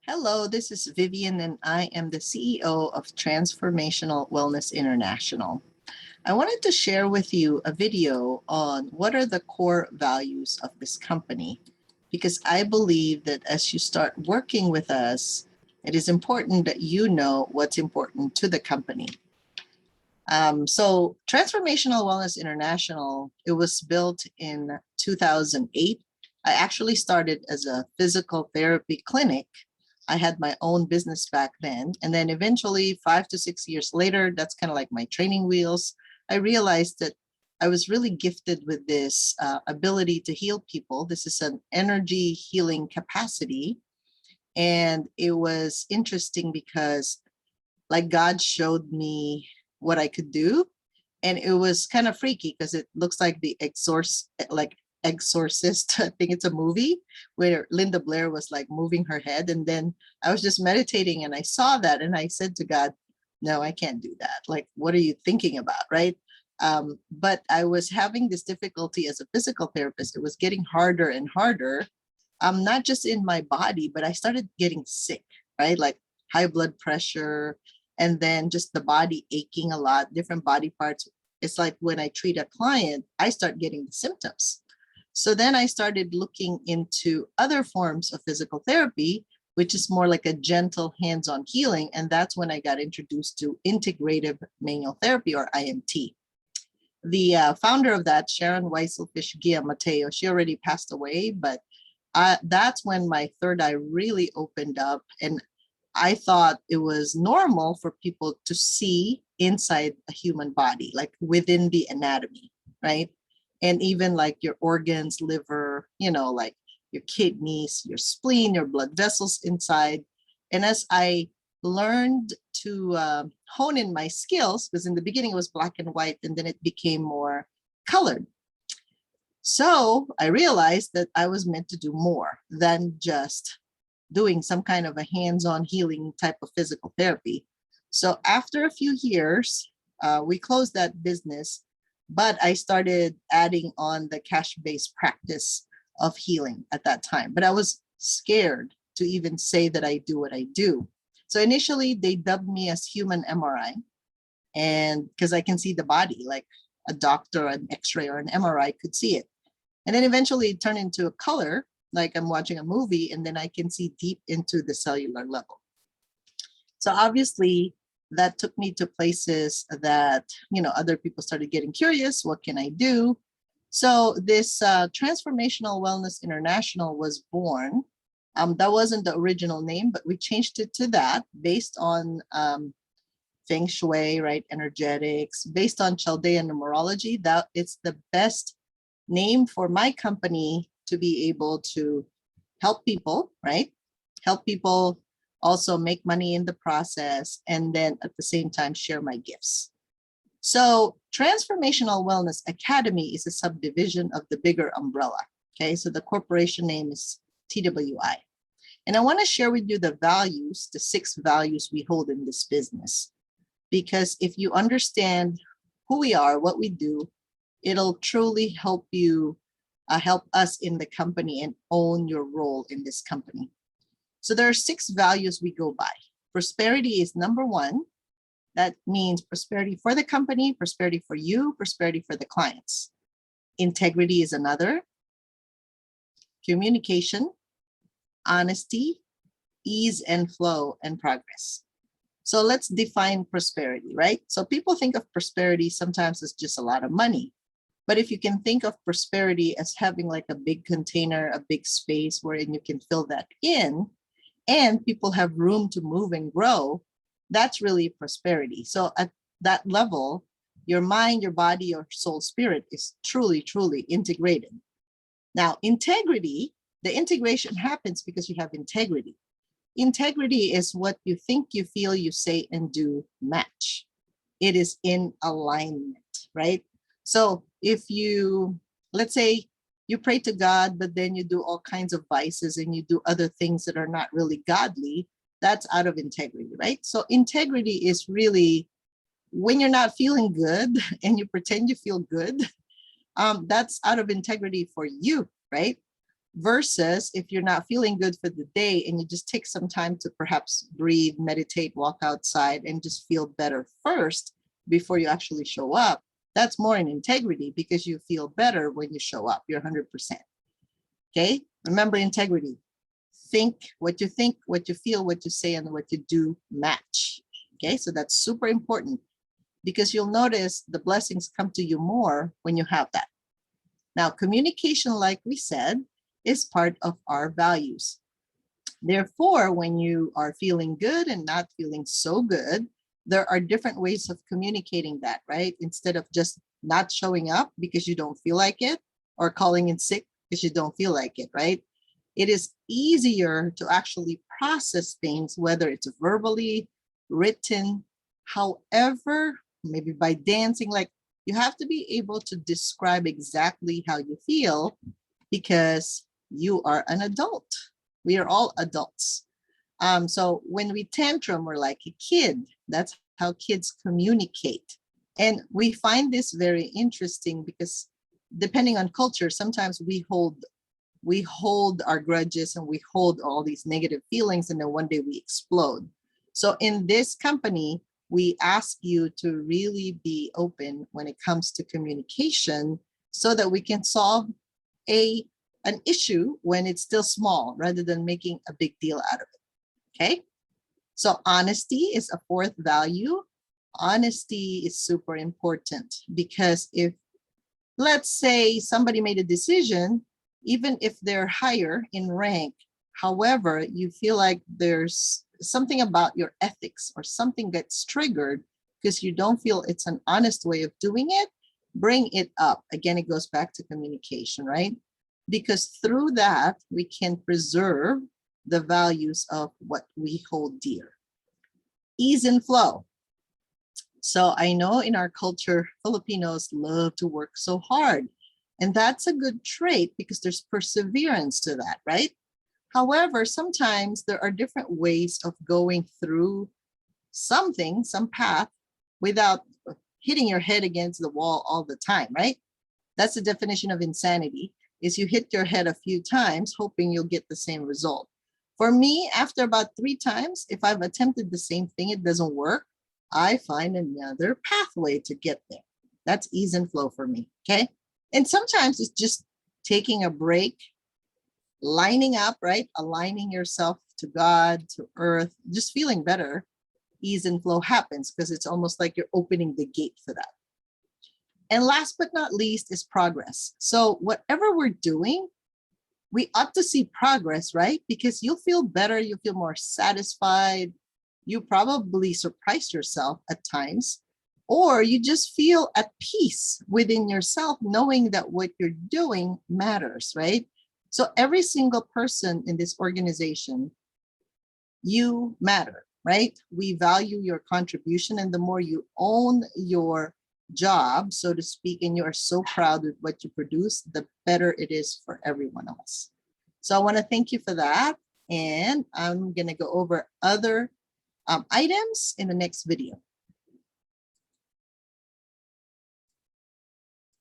Hello, this is Vivian, and I am the CEO of Transformational Wellness International. I wanted to share with you a video on what are the core values of this company, because I believe that as you start working with us, it is important that you know what's important to the company. So Transformational Wellness International, it was built in 2008. I actually started as a physical therapy clinic. I had my own business back then. And then eventually 5 to 6 years later, that's kind of like my training wheels. I realized that I was really gifted with this ability to heal people. This is an energy healing capacity. And it was interesting because like God showed me what I could do. And it was kind of freaky because it looks like the Exorcist. I think it's a movie where Linda Blair was like moving her head. And then I was just meditating and I saw that and I said to God, no, I can't do that. Like, what are you thinking about? Right. But I was having this difficulty as a physical therapist. It was getting harder and harder, not just in my body, but I started getting sick, right? Like high blood pressure, and then just the body aching a lot, different body parts. It's like when I treat a client, I start getting the symptoms. So then I started looking into other forms of physical therapy, which is more like a gentle hands-on healing. And that's when I got introduced to integrative manual therapy, or IMT. The founder of that, Sharon Weisselfish Gia Mateo, she already passed away, but that's when my third eye really opened up. And I thought it was normal for people to see inside a human body, like within the anatomy, right? And even like your organs, liver, like your kidneys, your spleen, your blood vessels inside. And as I learned to hone in my skills, because in the beginning it was black and white, and then it became more colored. So I realized that I was meant to do more than just doing some kind of a hands-on healing type of physical therapy. So after a few years, we closed that business, but I started adding on the cash-based practice of healing at that time. But I was scared to even say that I do what I do. So initially they dubbed me as human MRI, and because I can see the body, like a doctor, an X-ray or an MRI could see it. And then eventually it turned into a color, like I'm watching a movie, and then I can see deep into the cellular level. So obviously that took me to places that, other people started getting curious. What can I do? So this Transformational Wellness International was born. That wasn't the original name, but we changed it to that based on Feng Shui, right? Energetics, based on Chaldean numerology. That it's the best name for my company to be able to help people, right? Help people also make money in the process, and then at the same time share my gifts. So Transformational Wellness Academy is a subdivision of the bigger umbrella. Okay, so the corporation name is TWI. And I want to share with you the values, the 6 values we hold in this business. Because if you understand who we are, what we do, it'll truly help you, help us in the company and own your role in this company. So there are 6 values we go by. Prosperity is number 1. That means prosperity for the company, prosperity for you, prosperity for the clients. Integrity is another. Communication, honesty, ease and flow, and progress. So let's define prosperity, right? So people think of prosperity sometimes as just a lot of money. But if you can think of prosperity as having like a big container, a big space wherein you can fill that in, and people have room to move and grow, that's really prosperity. So at that level, your mind, your body, your soul, spirit is truly, truly integrated. Now, integrity, the integration happens because you have integrity. Integrity is what you think, you feel, you say, and do match. It is in alignment, right? So if you, let's say you pray to God, but then you do all kinds of vices and you do other things that are not really godly, that's out of integrity, right? So integrity is really when you're not feeling good and you pretend you feel good, that's out of integrity for you, right? versus if you're not feeling good for the day and you just take some time to perhaps breathe, meditate, walk outside, and just feel better first before you actually show up. That's more in integrity because you feel better when you show up. You're 100%. Okay. Remember integrity. Think, what you feel, what you say, and what you do match. Okay. So that's super important because you'll notice the blessings come to you more when you have that. Now, communication, like we said, is part of our values. Therefore, when you are feeling good and not feeling so good, there are different ways of communicating that, right? Instead of just not showing up because you don't feel like it, or calling in sick because you don't feel like it, right? It is easier to actually process things, whether it's verbally, written, however, maybe by dancing. Like, you have to be able to describe exactly how you feel because you are an adult. We are all adults. So when we tantrum, we're like a kid. That's how kids communicate. And we find this very interesting because depending on culture, sometimes we hold our grudges and we hold all these negative feelings, and then one day we explode. So in this company, we ask you to really be open when it comes to communication so that we can solve an issue when it's still small rather than making a big deal out of it. Okay. So honesty is a fourth value. Honesty is super important because if, let's say, somebody made a decision, even if they're higher in rank, however, you feel like there's something about your ethics or something gets triggered because you don't feel it's an honest way of doing it, bring it up. Again, it goes back to communication, right? Because through that, we can preserve the values of what we hold dear. Ease and flow. So I know in our culture, Filipinos love to work so hard. And that's a good trait because there's perseverance to that, right? However, sometimes there are different ways of going through something, some path, without hitting your head against the wall all the time, right? That's the definition of insanity, is you hit your head a few times hoping you'll get the same result. For me, after about 3 times, if I've attempted the same thing, it doesn't work, I find another pathway to get there. That's ease and flow for me, okay? And sometimes it's just taking a break, lining up, right? Aligning yourself to God, to earth, just feeling better. Ease and flow happens because it's almost like you're opening the gate for that. And last but not least is progress. So whatever we're doing, we ought to see progress, right? Because you'll feel better, you'll feel more satisfied. You probably surprise yourself at times, or you just feel at peace within yourself, knowing that what you're doing matters, right? So every single person in this organization, you matter, right? We value your contribution, and the more you own your job, so to speak, and you are so proud of what you produce, the better it is for everyone else. So I want to thank you for that. And I'm going to go over other items in the next video.